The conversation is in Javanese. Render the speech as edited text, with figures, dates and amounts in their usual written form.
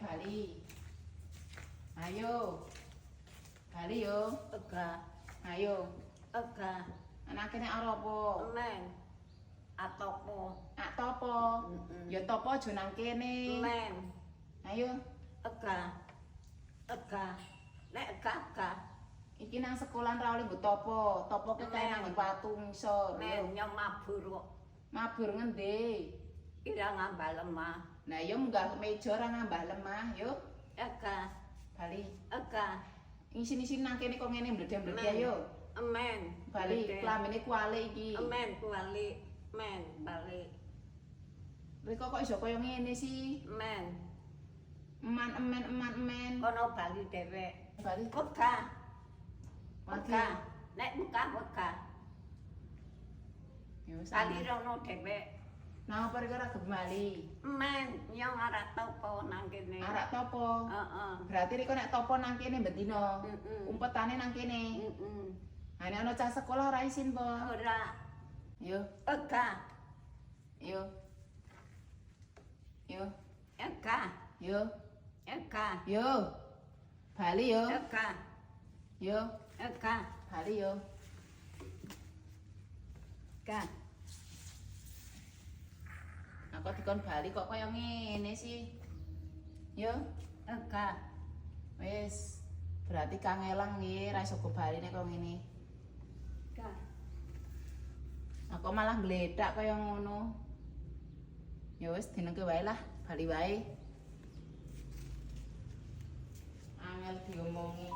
Bali. Ayo. Bali yo. Ega. Ayo. Ega. Anake nek ora apa? Men. Atopo. Ak topo. Ya topo aja nang kene. Men. Ayo. Ega. Ega. Nek ega. Iki nang sekolahan ra oleh mbok topo. Topo ke kae nang watu ngisor. Men nyong mabur kok. Mabur ngendi? Ira ngambal lemah. Nah, yo munggah meja ora ngambah lemah, yo. Ega. Bali. Ega. Isi-isi nang kene kok ngene mledhe-mledhe ayo. Men. Bali, klamine kuali iki. Men kuali. Men balik. Riko kok iso kaya ngene sih? Men. Eman. Kono bali dhewek. Bali. Wega. Wagi. Wega. Nek buka wega. Yo Bali rono dhewek. Nah, apa riko ora Bali? Men, nyong ora topo nang kene. Arak topo. Heeh. Berarti riko nek topo nang kene bendina. Umpetane nang kene. Ha nek ana cah sekolah ora isin po. Ora. Yo, Ega. yo. Yo, Ega. yo, Ega. yo. Bali yo. Ega. Yo, Ega. Bali yo. Ega. Aku dikon Bali kok kaya ngene sih. Yo, Ega. wis. Berarti kangelang nggih ra iso go Bali nek kok ngene. Ega. Aku malah gledak kaya ngono. Ya wis dinengke wae lah, Bali wae. Angel diomongi.